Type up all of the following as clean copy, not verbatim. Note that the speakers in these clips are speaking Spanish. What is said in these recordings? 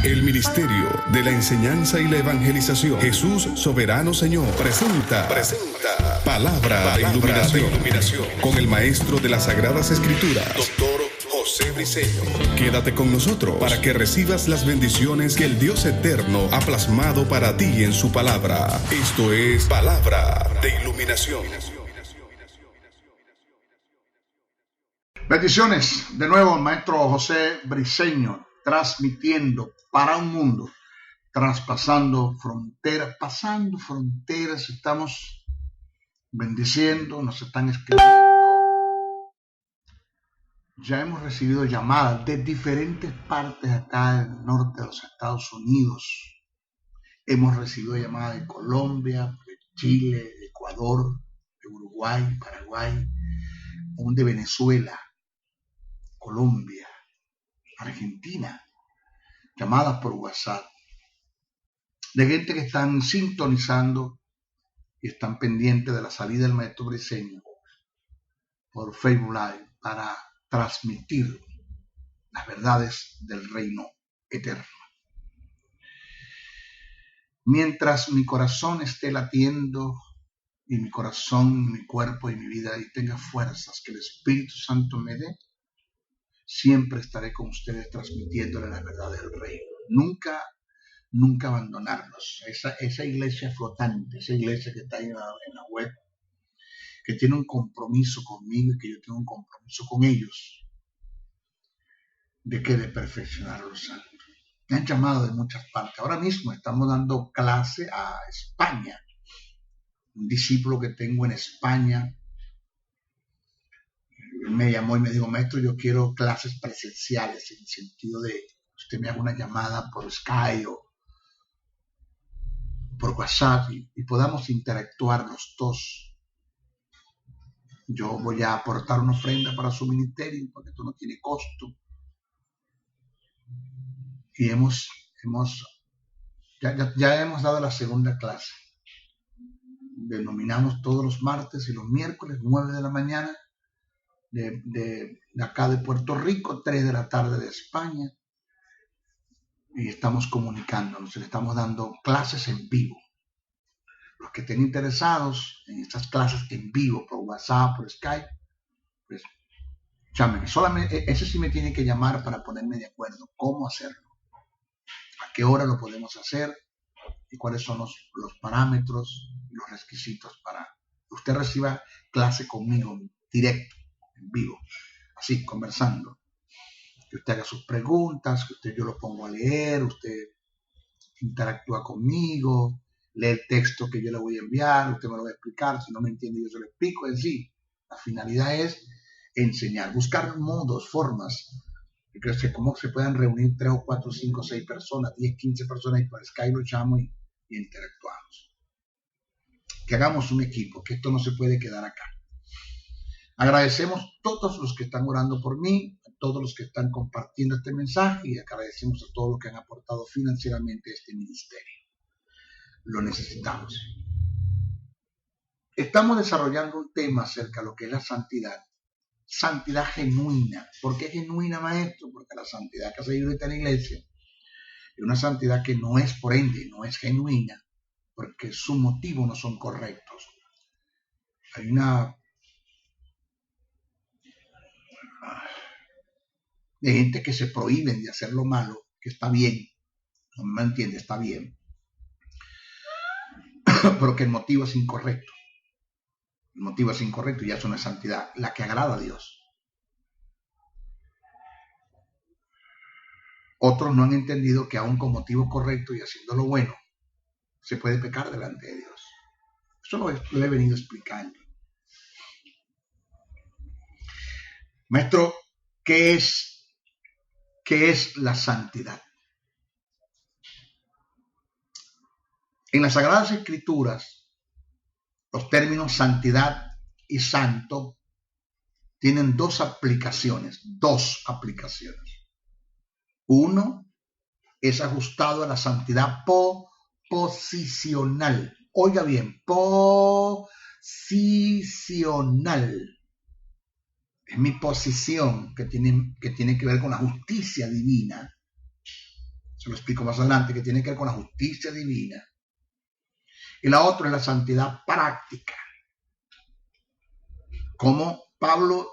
El Ministerio de la Enseñanza y la Evangelización, Jesús Soberano Señor, presenta Palabra de Iluminación con el Maestro de las Sagradas Escrituras, Dr. José Briceño. Quédate con nosotros para que recibas las bendiciones que el Dios Eterno ha plasmado para ti en su palabra. Esto es Palabra de Iluminación. Bendiciones, de nuevo, Maestro José Briceño, transmitiendo para un mundo, traspasando fronteras, pasando fronteras. Estamos bendiciendo, nos están escribiendo. Ya hemos recibido llamadas de diferentes partes acá del norte de los Estados Unidos. Hemos recibido llamadas de Colombia, de Chile, de Ecuador, de Uruguay, Paraguay, aún de Venezuela, Colombia, Argentina, llamadas por WhatsApp, de gente que están sintonizando y están pendientes de la salida del Maestro Briceño por Facebook Live para transmitir las verdades del reino eterno. Mientras mi corazón esté latiendo y mi corazón, mi cuerpo y mi vida y tenga fuerzas que el Espíritu Santo me dé, siempre estaré con ustedes transmitiéndole la verdad del reino. Nunca abandonarnos. Esa iglesia flotante, esa iglesia que está ahí en la web, que tiene un compromiso conmigo y que yo tengo un compromiso con ellos, de perfeccionar a los santos. Me han llamado de muchas partes. Ahora mismo estamos dando clase a España. Un discípulo que tengo en España me llamó y me dijo: maestro, yo quiero clases presenciales, en el sentido de usted me haga una llamada por Skype o por WhatsApp y podamos interactuar los dos. Yo voy a aportar una ofrenda para su ministerio porque esto no tiene costo. Y ya hemos dado la segunda clase. Denominamos todos los martes y los miércoles, 9 de la mañana, de acá de Puerto Rico, 3 de la tarde de España, y estamos comunicándonos, le estamos dando clases en vivo. Los que estén interesados en estas clases en vivo por WhatsApp, por Skype, pues llámenme. Solamente ese sí me tiene que llamar para ponerme de acuerdo cómo hacerlo, a qué hora lo podemos hacer y cuáles son los parámetros y los requisitos para que usted reciba clase conmigo directo, en vivo, así, conversando, que usted haga sus preguntas, que yo lo pongo a leer, usted interactúa conmigo, lee el texto que yo le voy a enviar, usted me lo va a explicar, si no me entiende yo se lo explico. En sí, la finalidad es enseñar, buscar modos, formas, que cómo se puedan reunir 3 o 4, 5, 6 personas, 10, 15 personas y por Skype lo llamo y interactuamos. Que hagamos un equipo, que esto no se puede quedar acá. Agradecemos a todos los que están orando por mí, a todos los que están compartiendo este mensaje y agradecemos a todos los que han aportado financieramente a este ministerio. Lo necesitamos. Estamos desarrollando un tema acerca de lo que es la santidad. Santidad genuina. ¿Por qué genuina, maestro? Porque la santidad que ha seguido ahorita en la iglesia es una santidad que no es, por ende, no es genuina, porque sus motivos no son correctos. Hay de gente que se prohíben de hacer lo malo, que está bien, no me entiende, está bien, pero que el motivo es incorrecto. El motivo es incorrecto y eso no es santidad, la que agrada a Dios. Otros no han entendido que aún con motivo correcto y haciendo lo bueno, se puede pecar delante de Dios. Eso lo he venido explicando. Maestro, ¿qué es la santidad? En las Sagradas Escrituras, los términos santidad y santo tienen dos aplicaciones. Uno es ajustado a la santidad posicional. Oiga bien, posicional. Es mi posición que tiene que ver con la justicia divina se lo explico más adelante, que tiene que ver con la justicia divina. Y la otra es la santidad práctica. Como Pablo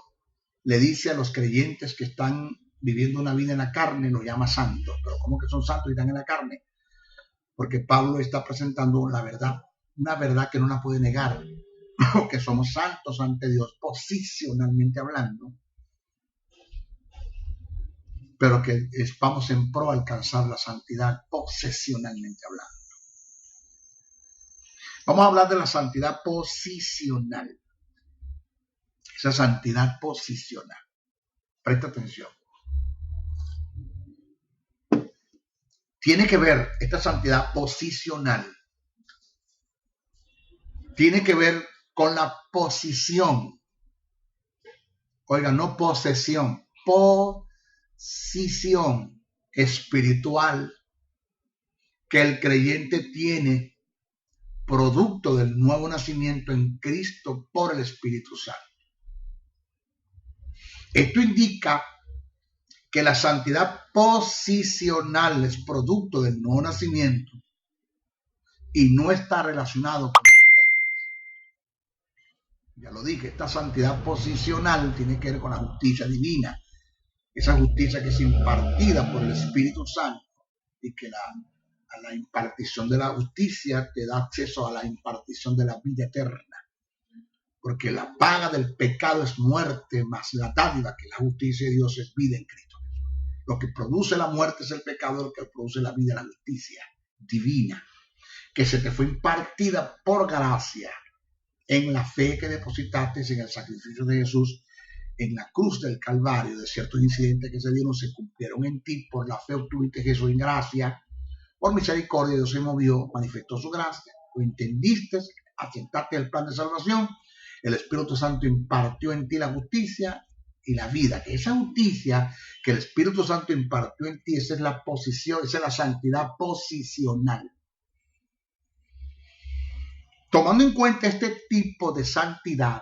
le dice a los creyentes que están viviendo una vida en la carne, los llama santos. Pero ¿cómo que son santos y están en la carne? Porque Pablo está presentando la verdad, una verdad que no la puede negar, que somos santos ante Dios, posicionalmente hablando, pero que vamos en pro a alcanzar la santidad posesionalmente hablando. Vamos a hablar de la santidad posicional. Esa santidad posicional. Presta atención. Tiene que ver, esta santidad posicional, tiene que ver con la posición. Oiga, no posesión, posición espiritual que el creyente tiene producto del nuevo nacimiento en Cristo por el Espíritu Santo. Esto indica que la santidad posicional es producto del nuevo nacimiento y no está relacionado con... Ya lo dije, esta santidad posicional tiene que ver con la justicia divina, esa justicia que es impartida por el Espíritu Santo y que a la impartición de la justicia te da acceso a la impartición de la vida eterna. Porque la paga del pecado es muerte, más la dádiva que la justicia de Dios es vida en Cristo. Lo que produce la muerte es el pecado, lo que produce la vida es la justicia divina, que se te fue impartida por gracia en la fe que depositaste en el sacrificio de Jesús en la cruz del Calvario. De ciertos incidentes que se dieron se cumplieron en ti, por la fe obtuviste Jesús en gracia, por misericordia Dios se movió, manifestó su gracia, lo entendiste, aceptaste el plan de salvación. El Espíritu Santo impartió en ti la justicia y la vida. Que esa justicia que el Espíritu Santo impartió en ti, esa es la posición, esa es la santidad posicional. Tomando en cuenta este tipo de santidad,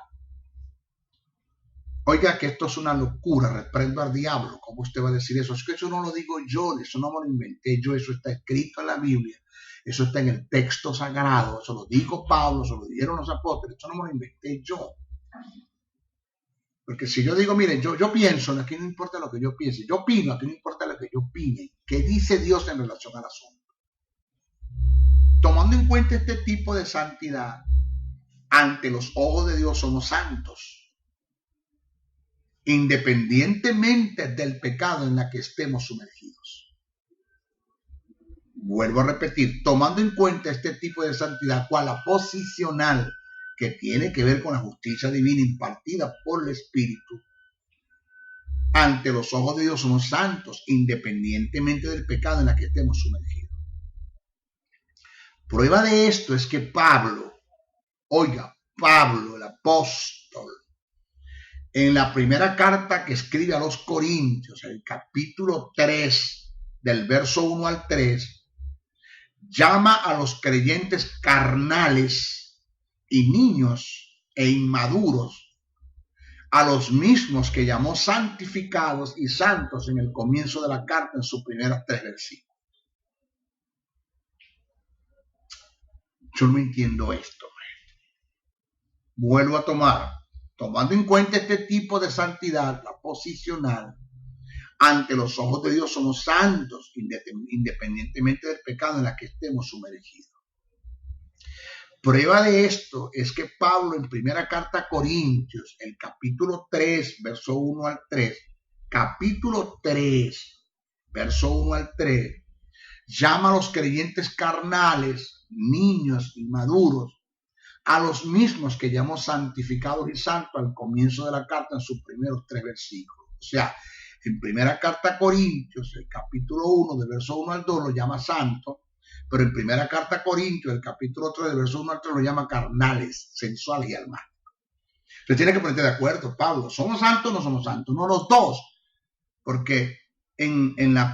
oiga que esto es una locura, reprendo al diablo. ¿Cómo usted va a decir eso? Es que eso no lo digo yo, eso no me lo inventé yo, eso está escrito en la Biblia. Eso está en el texto sagrado, eso lo dijo Pablo, eso lo dijeron los apóstoles, eso no me lo inventé yo. Porque si yo digo, miren, yo pienso, aquí no importa lo que yo piense, yo opino, aquí no importa lo que yo opine, ¿qué dice Dios en relación al asunto? Tomando en cuenta este tipo de santidad, ante los ojos de Dios somos santos, independientemente del pecado en la que estemos sumergidos. Vuelvo a repetir, tomando en cuenta este tipo de santidad, cual la posicional, que tiene que ver con la justicia divina impartida por el Espíritu, ante los ojos de Dios somos santos, independientemente del pecado en la que estemos sumergidos. Prueba de esto es que Pablo, el apóstol, en la primera carta que escribe a los Corintios, el capítulo 3, del verso 1 al 3, llama a los creyentes carnales y niños e inmaduros, a los mismos que llamó santificados y santos en el comienzo de la carta, en sus primeros 3 versículos. Yo no entiendo esto. Vuelvo a tomando en cuenta este tipo de santidad, la posicional, ante los ojos de Dios somos santos, independientemente del pecado en la que estemos sumergidos. Prueba de esto es que Pablo en primera carta a Corintios, el capítulo 3, verso 1 al 3, capítulo 3, verso 1 al 3, llama a los creyentes carnales, niños inmaduros, a los mismos que llamó santificados y santos al comienzo de la carta en sus primeros 3 versículos. O sea, en primera carta a Corintios, el capítulo 1, del verso 1 al 2, lo llama santo, pero en primera carta a Corintios, el capítulo 3, del verso 1 al 3, lo llama carnales, sensuales y almáticos. Entonces tiene que ponerte de acuerdo, Pablo, ¿somos santos o no somos santos? No los dos, porque en el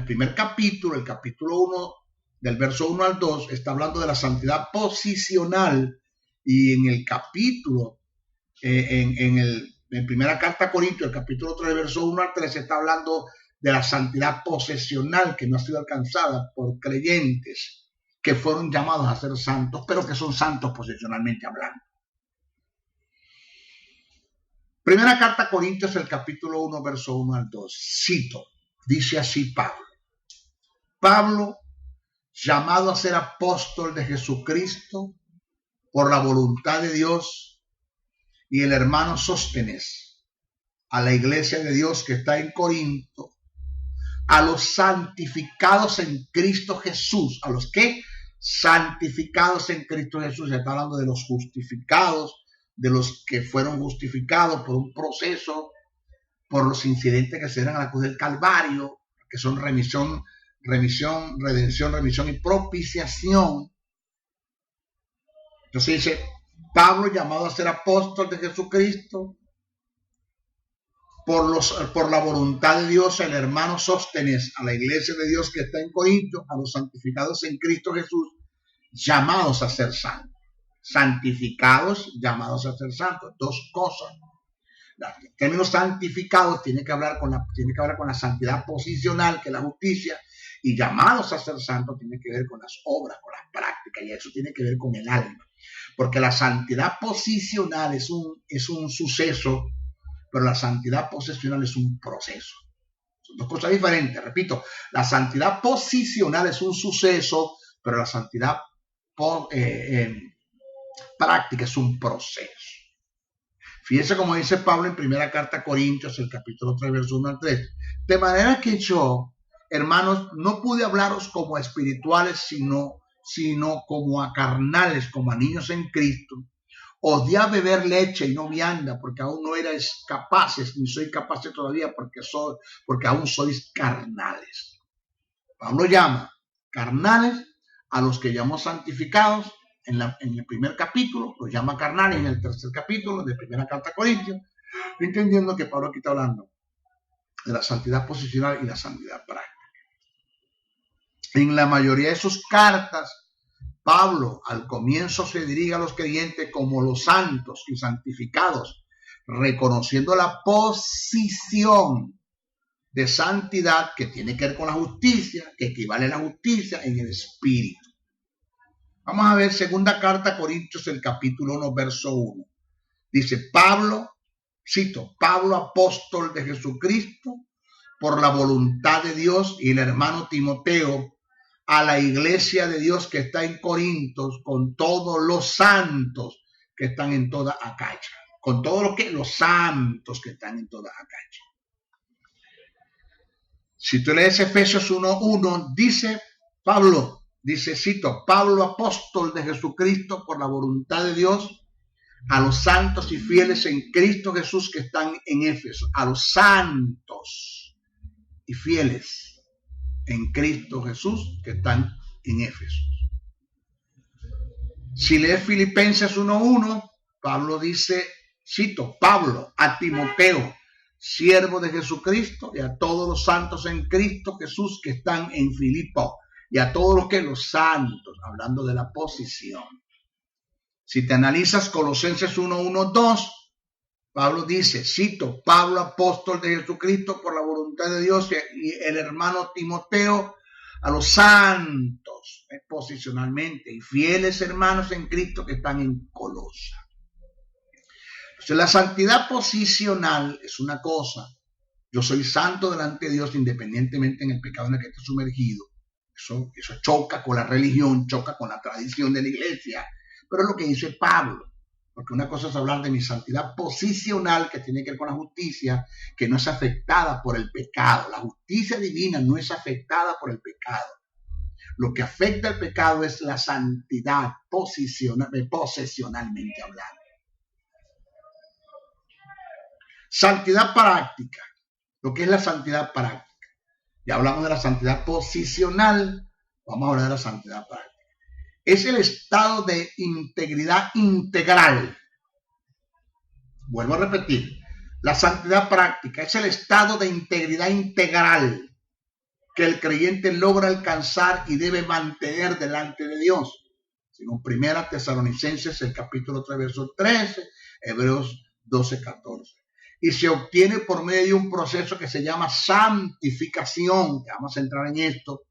primer capítulo, el capítulo 1, del verso 1 al 2, está hablando de la santidad posicional, y en el capítulo, en primera carta a Corintios, el capítulo 3, verso 1 al 3, está hablando de la santidad posesional que no ha sido alcanzada por creyentes que fueron llamados a ser santos, pero que son santos posesionalmente hablando. Primera carta a Corintios, el capítulo 1, verso 1 al 2. Cito, dice así Pablo. Pablo, llamado a ser apóstol de Jesucristo por la voluntad de Dios, y el hermano Sóstenes, a la iglesia de Dios que está en Corinto, a los santificados en Cristo Jesús. ¿A los qué? Santificados en Cristo Jesús. Se está hablando de los justificados, de los que fueron justificados por un proceso, por los incidentes que se dieron a la cruz del Calvario, que son redención, remisión y propiciación. Entonces dice, Pablo, llamado a ser apóstol de Jesucristo, por la voluntad de Dios, el hermano Sóstenes, a la iglesia de Dios que está en Corinto, a los santificados en Cristo Jesús, llamados a ser santos. Santificados, llamados a ser santos. Dos cosas. El término santificados tiene que hablar con la santidad posicional, que es la justicia, y llamados a ser santos tiene que ver con las obras, con las prácticas, y eso tiene que ver con el alma. Porque la santidad posicional es un suceso, pero la santidad posesional es un proceso. Son dos cosas diferentes. Repito, la santidad posicional es un suceso, pero la santidad práctica es un proceso. Fíjense como dice Pablo en primera carta a Corintios, el capítulo 3, verso 1 al 3. De manera que yo, hermanos, no pude hablaros como a espirituales, sino como a carnales, como a niños en Cristo. Odié beber leche y no vianda, porque aún no erais capaces, ni soy capaces todavía, porque aún sois carnales. Pablo llama carnales a los que llamó santificados en el primer capítulo, los llama carnales en el tercer capítulo de primera carta a Corintios, entendiendo que Pablo aquí está hablando de la santidad posicional y la santidad práctica. En la mayoría de sus cartas, Pablo al comienzo se dirige a los creyentes como los santos y santificados, reconociendo la posición de santidad que tiene que ver con la justicia, que equivale a la justicia en el espíritu. Vamos a ver segunda carta a Corintios, el capítulo 1, verso 1. Dice Pablo, cito, Pablo, apóstol de Jesucristo, por la voluntad de Dios, y el hermano Timoteo, a la iglesia de Dios que está en Corinto, con todos los santos que están en toda Acaya. Con todos los santos que están en toda Acaya. Si tú lees Efesios 1:1, dice Pablo, cito, Pablo, apóstol de Jesucristo, por la voluntad de Dios, a los santos y fieles en Cristo Jesús que están en Éfeso. A los santos y fieles en Cristo Jesús que están en Éfeso. Si lees Filipenses 1:1, Pablo dice, cito, Pablo, a Timoteo, siervo de Jesucristo, y a todos los santos en Cristo Jesús que están en Filipo, y a todos los santos, hablando de la posición. Si te analizas Colosenses 1:1-2, Pablo dice, cito, Pablo, apóstol de Jesucristo, por la voluntad de Dios, y el hermano Timoteo, a los santos, posicionalmente, y fieles hermanos en Cristo que están en Colosa. Entonces, la santidad posicional es una cosa. Yo soy santo delante de Dios independientemente en el pecado en el que esté sumergido. Eso choca con la religión, choca con la tradición de la iglesia. Pero es lo que dice Pablo. Porque una cosa es hablar de mi santidad posicional, que tiene que ver con la justicia, que no es afectada por el pecado. La justicia divina no es afectada por el pecado. Lo que afecta el pecado es la santidad posesionalmente hablando. Santidad práctica. Lo que es la santidad práctica. Ya hablamos de la santidad posicional, vamos a hablar de la santidad práctica. Es el estado de integridad integral. Vuelvo a repetir. La santidad práctica es el estado de integridad integral que el creyente logra alcanzar y debe mantener delante de Dios. Según 1 Tesalonicenses, el capítulo 3, verso 13, Hebreos 12, 14. y se obtiene por medio de un proceso que se llama santificación, que vamos a entrar en esto.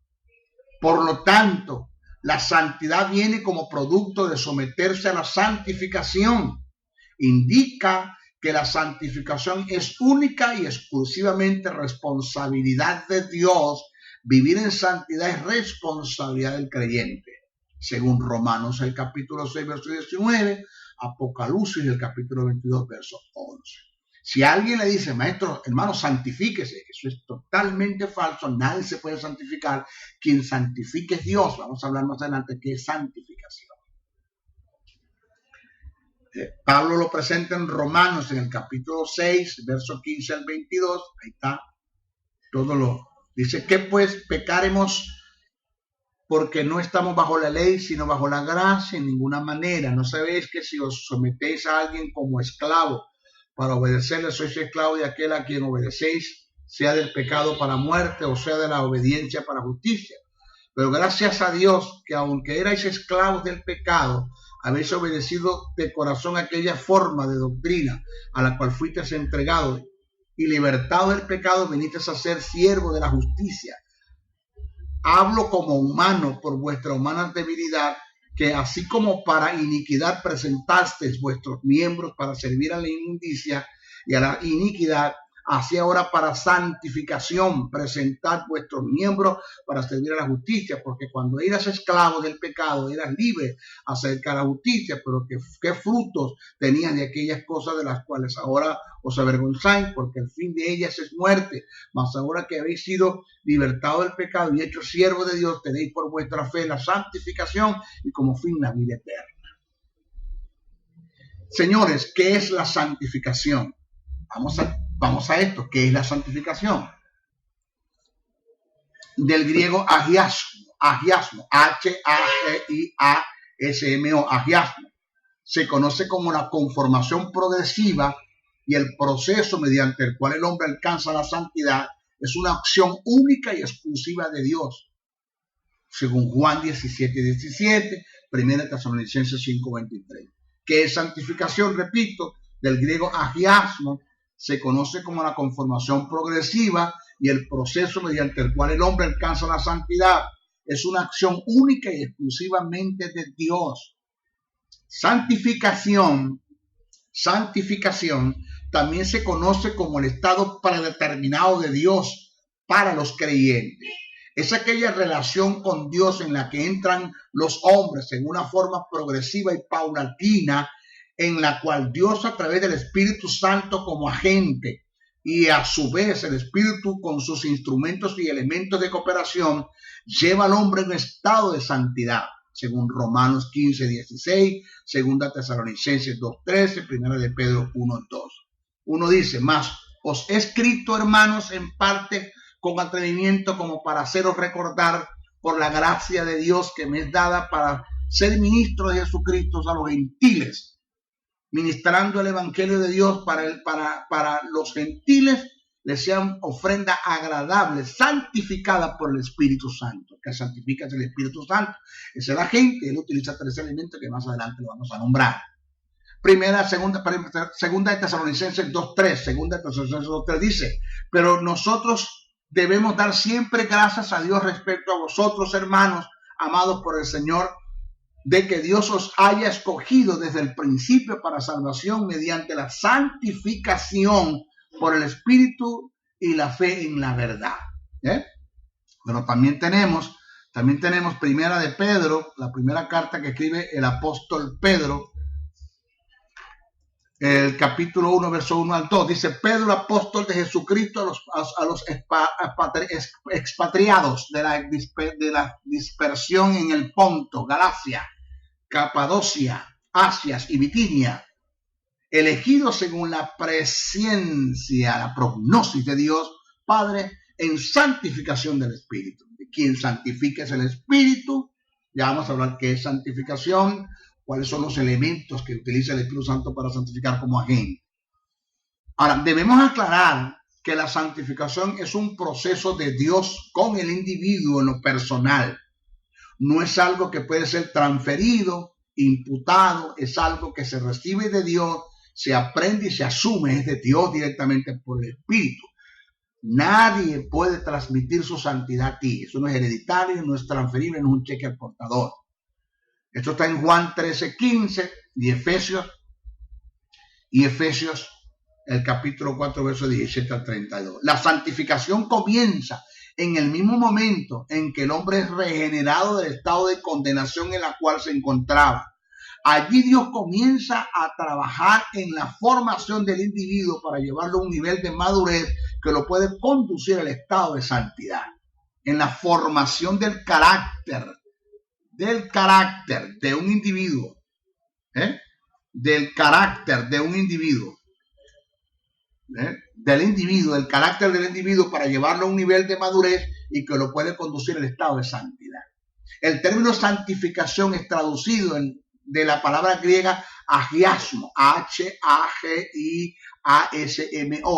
Por lo tanto, la santidad viene como producto de someterse a la santificación. Indica que la santificación es única y exclusivamente responsabilidad de Dios. Vivir en santidad es responsabilidad del creyente, según Romanos el capítulo 6, verso 19, Apocalipsis el capítulo 22, verso 11. Si alguien le dice, maestro, hermano, santifíquese, eso es totalmente falso, nadie se puede santificar. Quien santifique es Dios. Vamos a hablar más adelante qué es santificación. Pablo lo presenta en Romanos en el capítulo 6, verso 15 al 22. Ahí está. Todo lo dice que pues pecaremos porque no estamos bajo la ley, sino bajo la gracia en ninguna manera. ¿No sabéis que si os sometéis a alguien como esclavo para obedecerle, sois esclavo de aquel a quien obedecéis, sea del pecado para muerte o sea de la obediencia para justicia? Pero gracias a Dios que aunque erais esclavos del pecado, habéis obedecido de corazón aquella forma de doctrina a la cual fuisteis entregados, y libertado del pecado venisteis a ser siervo de la justicia. Hablo como humano por vuestra humana debilidad, que así como para iniquidad presentasteis vuestros miembros para servir a la inmundicia y a la iniquidad, así ahora para santificación presentad vuestros miembros para servir a la justicia, porque cuando eras esclavo del pecado eras libre acerca de la justicia, pero ¿qué frutos tenían de aquellas cosas de las cuales ahora os avergonzáis? Porque el fin de ellas es muerte. Mas ahora que habéis sido libertados del pecado y hechos siervos de Dios, tenéis por vuestra fe la santificación y como fin la vida eterna. Señores, ¿qué es la santificación? Vamos a esto. ¿Qué es la santificación? Del griego agiasmo, H-A-G-I-A-S-M-O, agiasmo. Se conoce como la conformación progresiva y el proceso mediante el cual el hombre alcanza la santidad es una acción única y exclusiva de Dios. Según Juan 17:17, 1 Tesalonicenses 5:23. ¿Qué es santificación? Repito, del griego agiasmo. Se conoce como la conformación progresiva y el proceso mediante el cual el hombre alcanza la santidad. Es una acción única y exclusivamente de Dios. Santificación también se conoce como el estado predeterminado de Dios para los creyentes. Es aquella relación con Dios en la que entran los hombres en una forma progresiva y paulatina, en la cual Dios a través del Espíritu Santo como agente y a su vez el Espíritu con sus instrumentos y elementos de cooperación lleva al hombre en un estado de santidad, según Romanos 15:16, 2 Tesalonicenses 2:13, 1 de Pedro 1:2. Uno dice, mas os he escrito, hermanos, en parte con atrevimiento, como para haceros recordar por la gracia de Dios que me es dada para ser ministro de Jesucristo a los gentiles, ministrando el evangelio de Dios para los gentiles, les sean ofrenda agradable, santificada por el Espíritu Santo. Que santifica es el Espíritu Santo. Es el agente. Él utiliza 3 elementos que más adelante lo vamos a nombrar. Segunda de Tesalonicenses 2:3 dice, pero nosotros debemos dar siempre gracias a Dios respecto a vosotros, hermanos, amados por el Señor, de que Dios os haya escogido desde el principio para salvación mediante la santificación por el Espíritu y la fe en la verdad. Pero también tenemos Primera de Pedro, la primera carta que escribe el apóstol Pedro, el capítulo 1, verso 1 al 2. Dice, Pedro, apóstol de Jesucristo, a los expatriados de la dispersión en el Ponto, Galacia, Capadocia, Asias y Bitinia, elegidos según la presencia, la prognosis de Dios Padre, en santificación del Espíritu. Quien santifica es el Espíritu. Ya vamos a hablar qué es santificación, cuáles son los elementos que utiliza el Espíritu Santo para santificar como agente. Ahora, debemos aclarar que la santificación es un proceso de Dios con el individuo en lo personal. No es algo que puede ser transferido, imputado, es algo que se recibe de Dios se aprende y se asume es de Dios directamente por el Espíritu. Nadie puede transmitir su santidad a ti. Eso no es hereditario, no es transferible, no es un cheque al portador. Esto está en Juan 13:15 y Efesios el capítulo 4, versos 17 al 32. La santificación comienza en el mismo momento en que el hombre es regenerado del estado de condenación en la cual se encontraba. Allí Dios comienza a trabajar en la formación del individuo para llevarlo a un nivel de madurez que lo puede conducir al estado de santidad. En la formación del carácter de un individuo, del carácter de un individuo, del carácter del individuo para llevarlo a un nivel de madurez y que lo puede conducir al estado de santidad. El término santificación es traducido de la palabra griega agiasmo, H-A-G-I-A-S-M-O,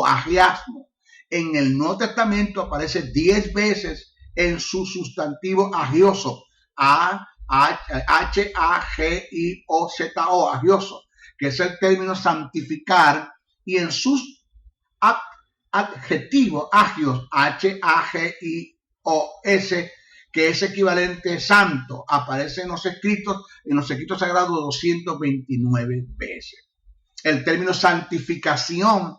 agiasmo. En el Nuevo Testamento aparece 10 veces en su sustantivo agioso, H-A-G-I-O-Z-O, agioso, que es el término santificar, y en sus adjetivo agios, H-A-G-I-O-S, que es equivalente santo, aparece en los escritos sagrados 229 veces. El término santificación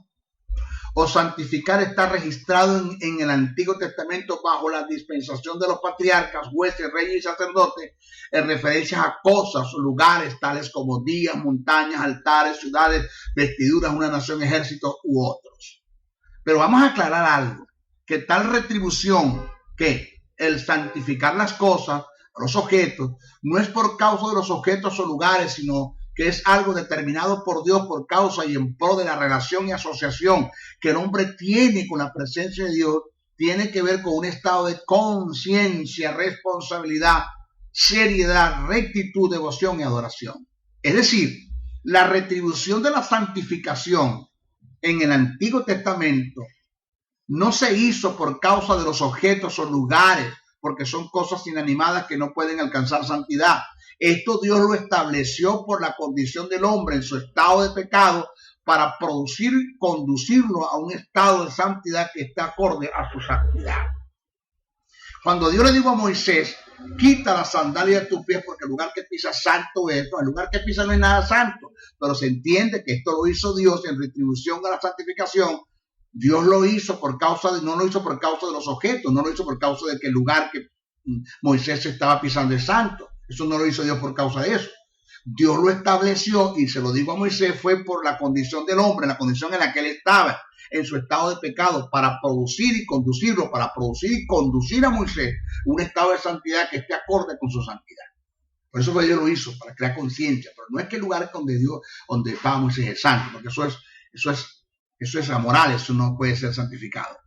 o santificar está registrado en el Antiguo Testamento bajo la dispensación de los patriarcas, jueces, reyes y sacerdotes, en referencias a cosas o lugares tales como días, montañas, altares, ciudades, vestiduras, una nación, ejército u otros. Pero vamos a aclarar algo, que tal retribución, que el santificar las cosas, los objetos, no es por causa de los objetos o lugares, sino que es algo determinado por Dios por causa y en pro de la relación y asociación que el hombre tiene con la presencia de Dios. Tiene que ver con un estado de conciencia, responsabilidad, seriedad, rectitud, devoción y adoración. Es decir, la retribución de la santificación en el Antiguo Testamento no se hizo por causa de los objetos o lugares, porque son cosas inanimadas que no pueden alcanzar santidad. Esto Dios lo estableció por la condición del hombre en su estado de pecado para conducirlo a un estado de santidad que esté acorde a su santidad. Cuando Dios le dijo a Moisés, quita la sandalia de tus pies porque el lugar que pisas santo es, el lugar que pisas no es nada santo, pero se entiende que esto lo hizo Dios en retribución a la santificación. Dios lo hizo no lo hizo por causa de los objetos, no lo hizo por causa de que el lugar que Moisés estaba pisando es santo. Eso no lo hizo Dios por causa de eso. Dios lo estableció, y se lo digo a Moisés, fue por la condición del hombre, la condición en la que él estaba, en su estado de pecado, para producir y conducir a Moisés un estado de santidad que esté acorde con su santidad. Por eso Dios lo hizo, para crear conciencia. Pero no es que el lugar donde estaba Moisés es santo, porque eso es amoral, eso no puede ser santificado.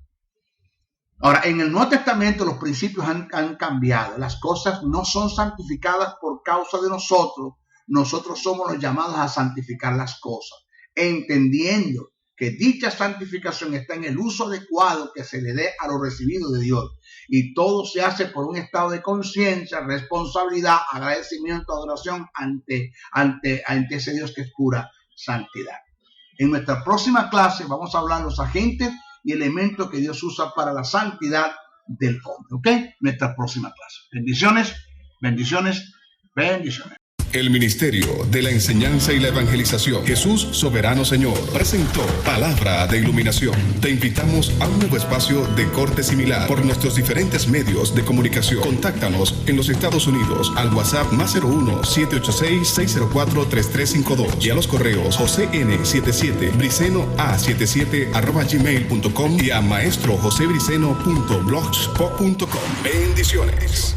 Ahora, en el Nuevo Testamento los principios han cambiado. Las cosas no son santificadas por causa de nosotros. Nosotros somos los llamados a santificar las cosas, entendiendo que dicha santificación está en el uso adecuado que se le dé a lo recibido de Dios. Y todo se hace por un estado de conciencia, responsabilidad, agradecimiento, adoración ante ese Dios que es pura santidad. En nuestra próxima clase vamos a hablar de los agentes y elementos que Dios usa para la santidad del hombre. ¿Ok? Nuestra próxima clase. Bendiciones, bendiciones, bendiciones. El Ministerio de la Enseñanza y la Evangelización, Jesús Soberano Señor, presentó Palabra de Iluminación. Te invitamos a un nuevo espacio de corte similar por nuestros diferentes medios de comunicación. Contáctanos en los Estados Unidos al WhatsApp +01 786 604 3352 y a los correos jocn77briceno@gmail.com y a maestrojosebriceno.blogspot.com. Bendiciones.